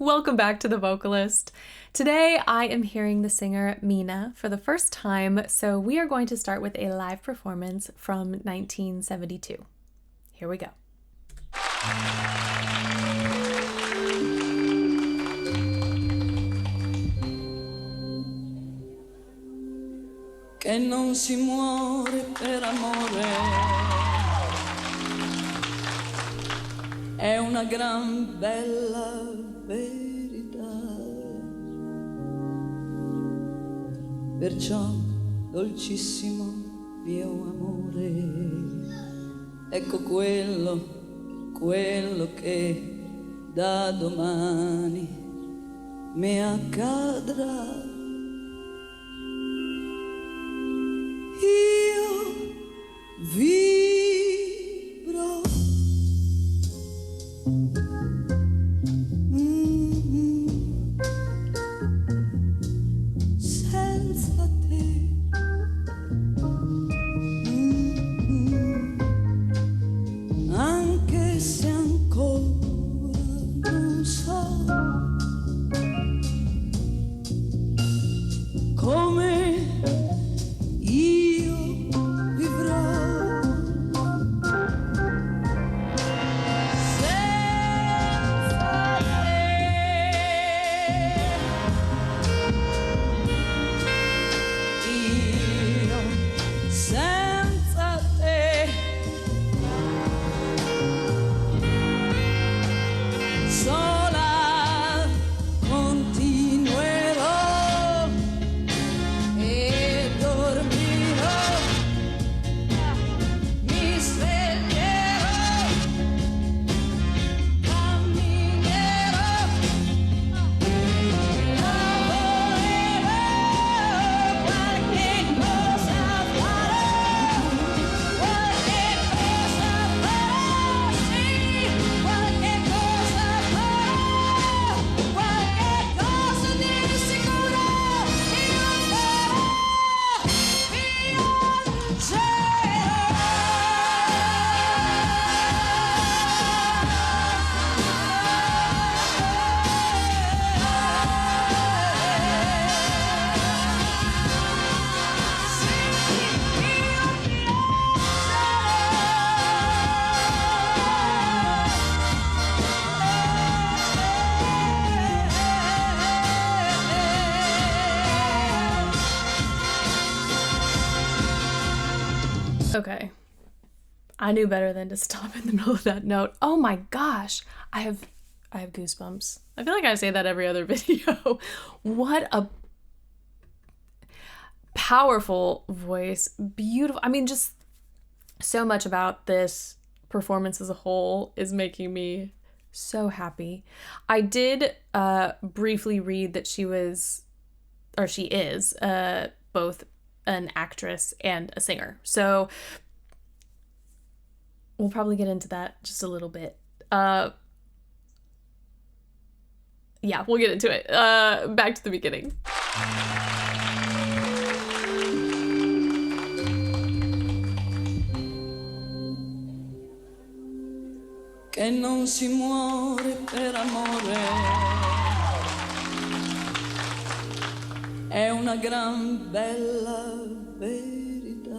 Welcome back to The Vocalist. Today I am hearing the singer Mina for the first time, so we are going to start with a live performance from 1972. Here we go. Che non si muore per amore, è una gran bella verità. Perciò, dolcissimo mio amore, ecco quello che da domani mi accadrà. Io vivrò senza te, anche se ancora non so come io vivrò senza te. Io senza te sola continuerò e dormirò, mi sveglierò, camminerò, lavorerò, qualche cosa farò, qualche cosa farò, sì, qualche cosa farò, qualche cosa di sicuro io farò, Okay. I knew better than to stop in the middle of that note. Oh my gosh. I have goosebumps. I feel like I say that every other video. What a powerful voice. Beautiful. I mean, just so much about this performance as a whole is making me so happy. I did briefly read that she is both an actress and a singer. So we'll probably get into that just a little bit. Yeah, we'll get into it. Back to the beginning. che non si muore per amore, è una gran bella verità.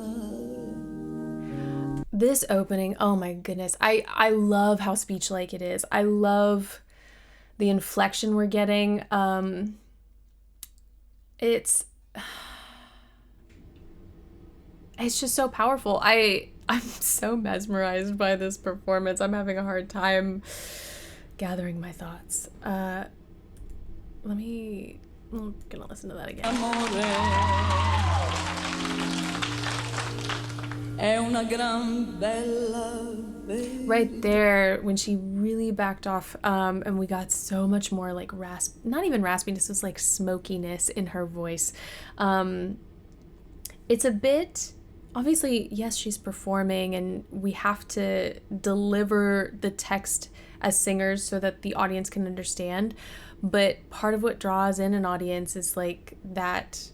This opening, oh my goodness. I love how speech-like it is. I love the inflection we're getting. It's just so powerful. I'm so mesmerized by this performance. I'm having a hard time gathering my thoughts. I'm gonna listen to that again. Amore è una gran bella verità. Right there, when she really backed off, and we got so much more like not even raspiness, just like smokiness in her voice. It's a bit, obviously, yes, she's performing and we have to deliver the text as singers so that the audience can understand. But part of what draws in an audience is like that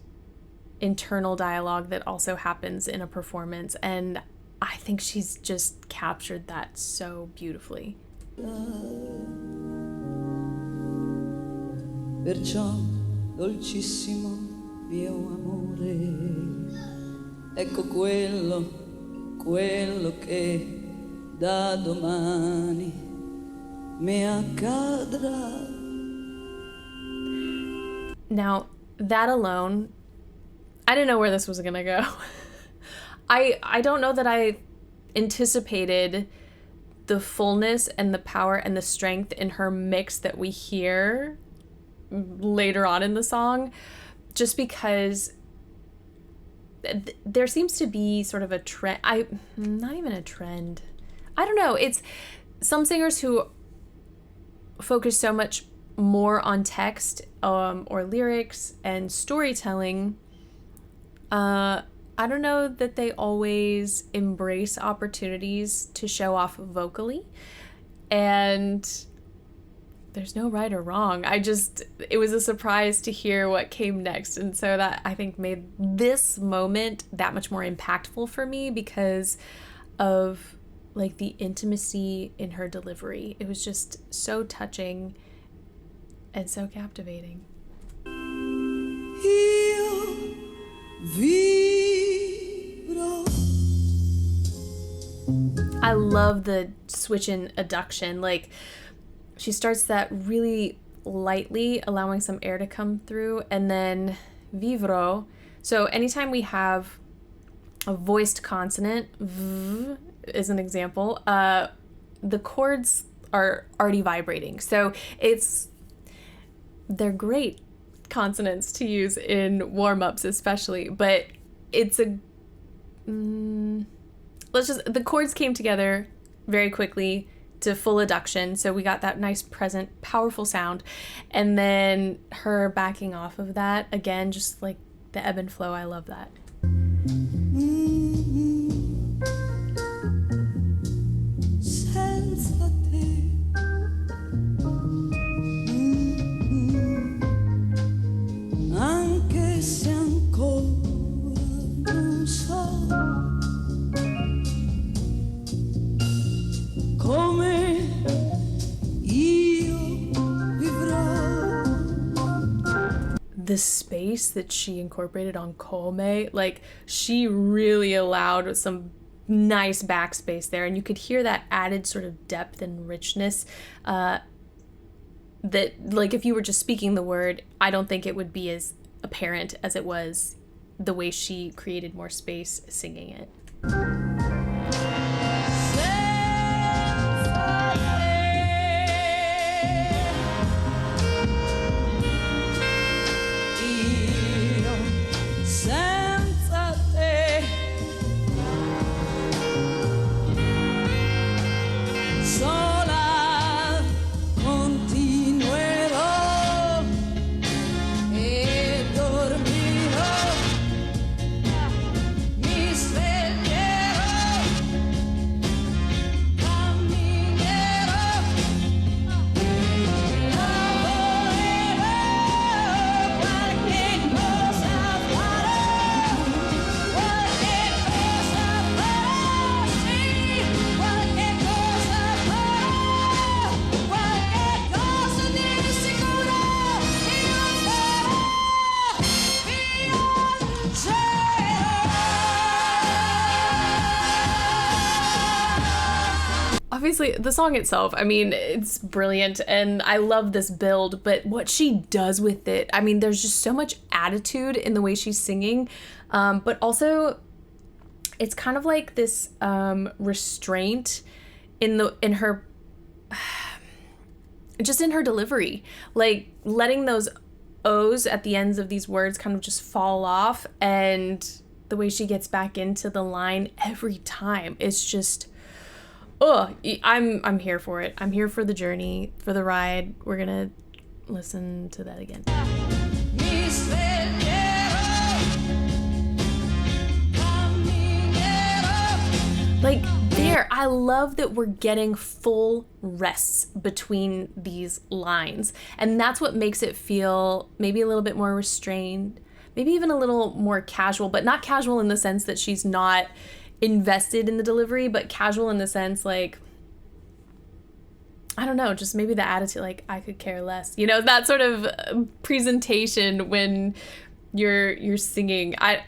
internal dialogue that also happens in a performance. And I think she's just captured that so beautifully. Perciò, dolcissimo mio amore, ecco quello che da domani mi accadrà. Now, that alone, I didn't know where this was gonna go. I don't know that I anticipated the fullness and the power and the strength in her mix that we hear later on in the song, just because there seems to be sort of a trend. Not even a trend. I don't know. It's some singers who focus so much more on text or lyrics and storytelling. I don't know that they always embrace opportunities to show off vocally, and there's no right or wrong. It was a surprise to hear what came next, and so that I think made this moment that much more impactful for me because of like the intimacy in her delivery. It was just so touching and so captivating. Io vivrò. I love the switch in adduction. Like, she starts that really lightly, allowing some air to come through, and then vivrò. So anytime we have a voiced consonant, v is an example, the chords are already vibrating. So they're great consonants to use in warm-ups especially, but the chords came together very quickly to full adduction, so we got that nice present powerful sound, and then her backing off of that again, just like the ebb and flow. I love that. Senza te. Anche se ancora non so come io vivrò. The space that she incorporated on Come, like, she really allowed some nice backspace there, and you could hear that added sort of depth and richness that, like, if you were just speaking the word, I don't think it would be as apparent as it was the way she created more space singing it. Senza te, sola continuerò e dormirò, mi sveglierò, camminerò, lavorerò, qualche cosa farò, qualche cosa farò, sì, qualche cosa farò, qualche cosa di sicuro io farò, piangerò. Obviously, the song itself, I mean, it's brilliant, and I love this build, but what she does with it, I mean, there's just so much attitude in the way she's singing, but also it's kind of like this restraint in her just in her delivery, like letting those O's at the ends of these words kind of just fall off, and the way she gets back into the line every time, it's just, I'm here for it. I'm here for the journey, for the ride. We're gonna listen to that again. Mi sveglierò, camminerò. Like, there, I love that we're getting full rests between these lines, and that's what makes it feel maybe a little bit more restrained, maybe even a little more casual, but not casual in the sense that she's not invested in the delivery, but casual in the sense like I don't know, just maybe the attitude, like, I could care less. You know, that sort of presentation when you're singing. I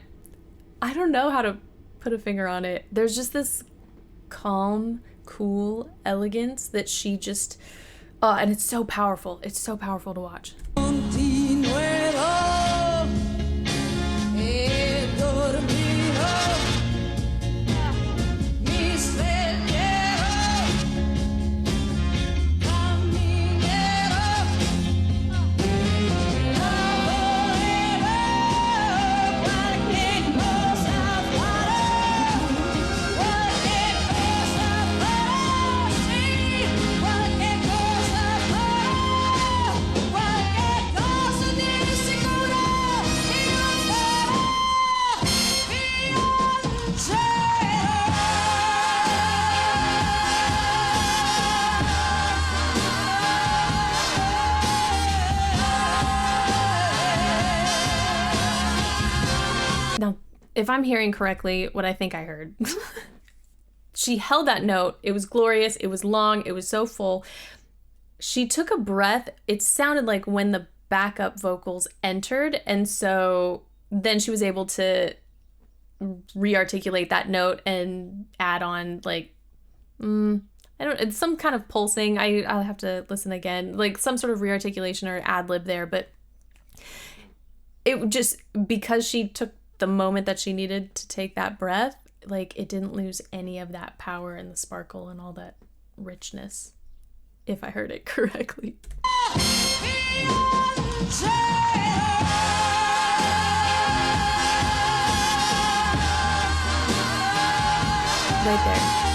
don't know how to put a finger on it. There's just this calm, cool elegance that she just, oh, and it's so powerful. It's so powerful to watch. Continuerò e dormirò, mi sveglierò, camminerò, lavorerò, qualche cosa farò, qualche cosa farò, sì, qualche cosa farò, qualche cosa di sicuro io farò, Now, if I'm hearing correctly what I think I heard, she held that note. It was glorious. It was long. It was so full. She took a breath. It sounded like when the backup vocals entered. And so then she was able to re-articulate that note and add on like, it's some kind of pulsing. I'll have to listen again, like some sort of re-articulation or ad lib there. But it just, because she took the moment that she needed to take that breath, like it didn't lose any of that power and the sparkle and all that richness, if I heard it correctly. Right there.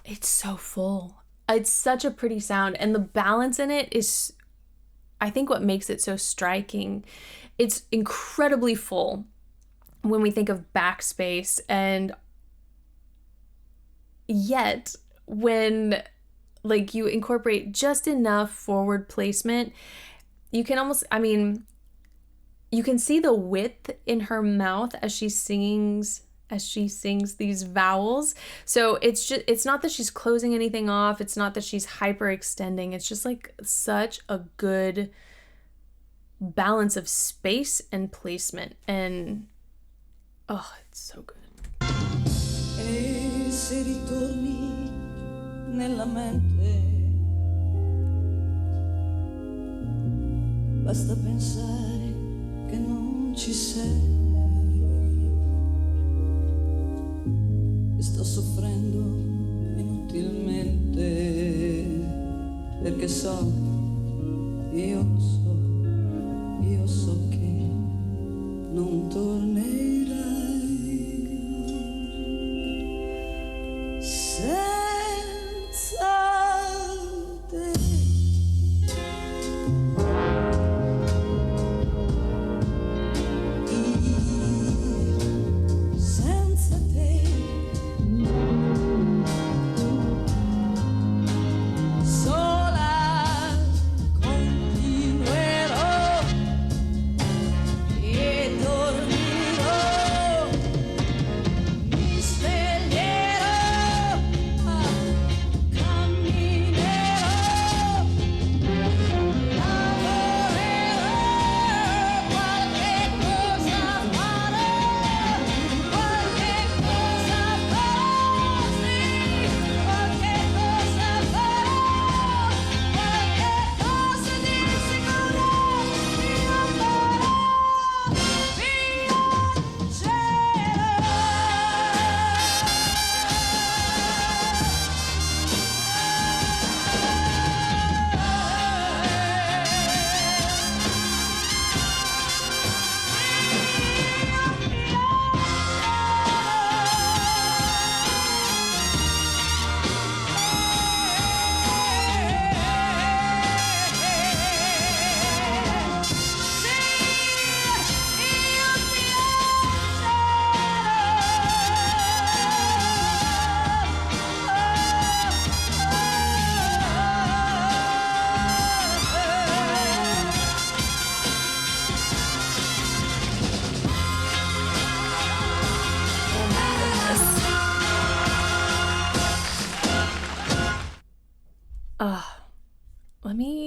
It's so full. It's such a pretty sound, and the balance in it is, I think, what makes it so striking. It's incredibly full when we think of backspace, and yet when like you incorporate just enough forward placement, you can almost, you can see the width in her mouth as she sings these vowels. So it's not that she's closing anything off. It's not that she's hyperextending. It's just like such a good balance of space and placement. And oh, it's so good. E se ritorni nella mente, basta pensare che non ci sei. Sto soffrendo inutilmente perché io so che non tornerai senza te. Senza te. Sola continuerò.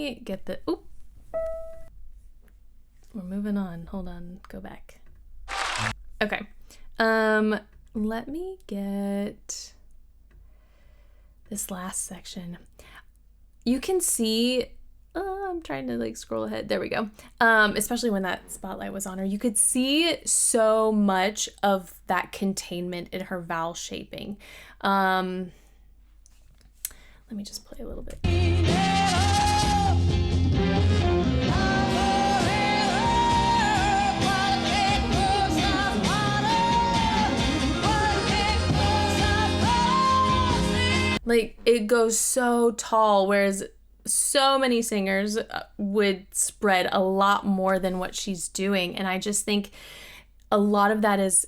me get the, oop. We're moving on. Hold on, go back. Okay. Let me get this last section. You can see, I'm trying to like scroll ahead. There we go. Especially when that spotlight was on her, you could see so much of that containment in her vowel shaping. Let me just play a little bit. Like, it goes so tall, whereas so many singers would spread a lot more than what she's doing. And I just think a lot of that is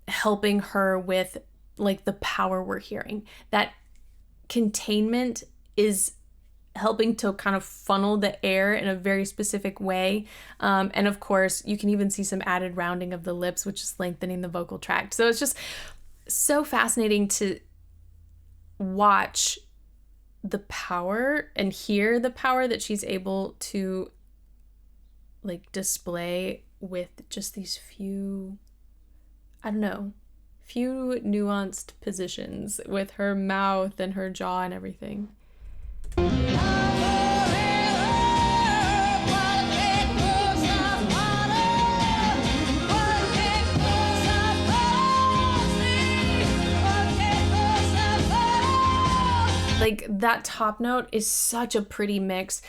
helping her with like the power we're hearing. That containment is helping to kind of funnel the air in a very specific way. And of course, you can even see some added rounding of the lips, which is lengthening the vocal tract. So it's just so fascinating to watch the power and hear the power that she's able to like display with just these few, I don't know, few nuanced positions with her mouth and her jaw and everything. Like, that top note is such a pretty mix.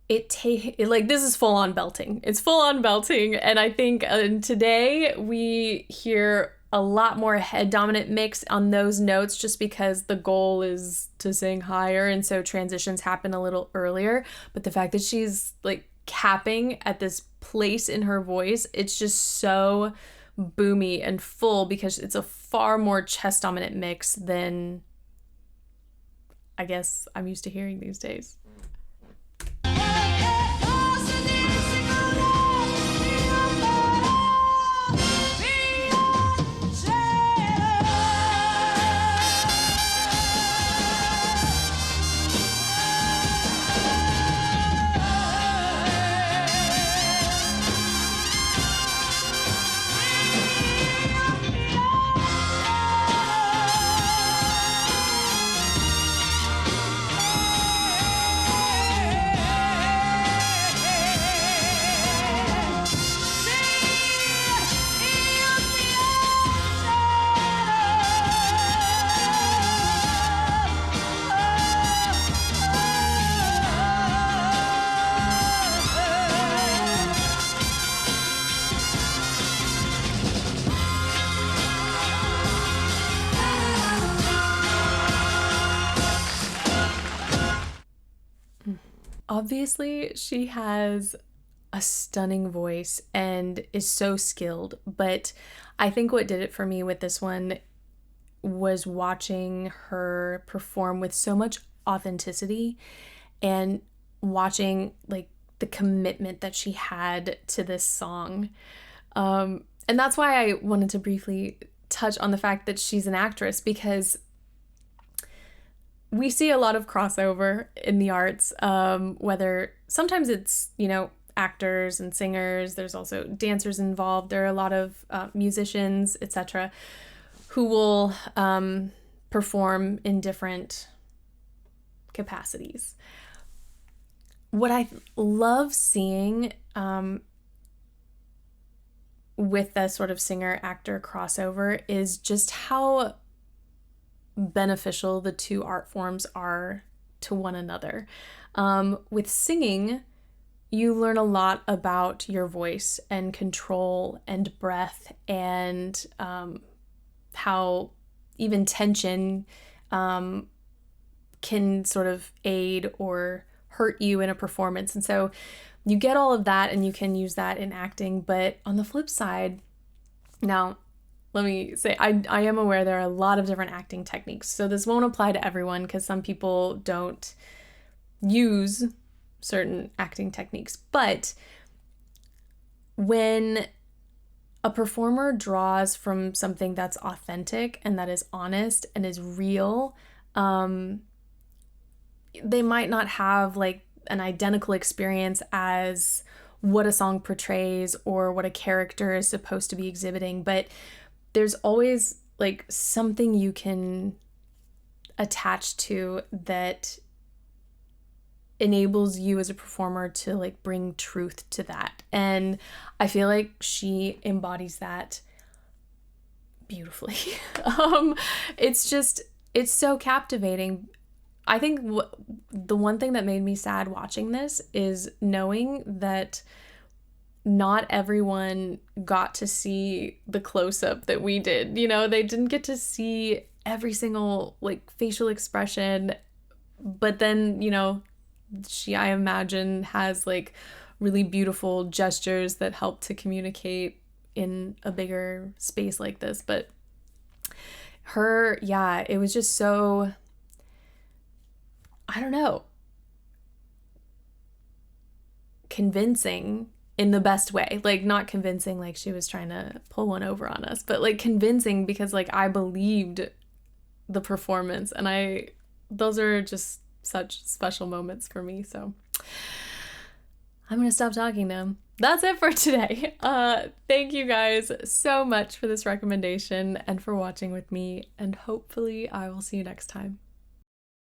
Like, this is full on belting. It's full on belting. And I think today we hear a lot more head dominant mix on those notes just because the goal is to sing higher. And so transitions happen a little earlier. But the fact that she's like capping at this place in her voice, it's just so boomy and full because it's a far more chest dominant mix than I guess I'm used to hearing these days. Obviously, she has a stunning voice and is so skilled, but I think what did it for me with this one was watching her perform with so much authenticity and watching like the commitment that she had to this song. And that's why I wanted to briefly touch on the fact that she's an actress, because we see a lot of crossover in the arts, whether sometimes it's, you know, actors and singers. There's also dancers involved. There are a lot of musicians, etc., who will perform in different capacities. What I love seeing with the sort of singer-actor crossover is just how beneficial the two art forms are to one another. With singing, you learn a lot about your voice and control and breath and how even tension can sort of aid or hurt you in a performance. And so you get all of that and you can use that in acting. But on the flip side, now, let me say, I am aware there are a lot of different acting techniques. So this won't apply to everyone because some people don't use certain acting techniques. But when a performer draws from something that's authentic and that is honest and is real, they might not have like an identical experience as what a song portrays or what a character is supposed to be exhibiting, but there's always like something you can attach to that enables you as a performer to like bring truth to that. And I feel like she embodies that beautifully. It's so captivating. I think the one thing that made me sad watching this is knowing that not everyone got to see the close-up that we did. You know, they didn't get to see every single like facial expression, but then, you know, she, I imagine, has like really beautiful gestures that help to communicate in a bigger space like this. But her, yeah, it was just so, I don't know, convincing in the best way. Like, not convincing like she was trying to pull one over on us, but like convincing because like I believed the performance, and those are just such special moments for me. So I'm gonna stop talking now. That's it for today. Thank you guys so much for this recommendation and for watching with me, and hopefully I will see you next time.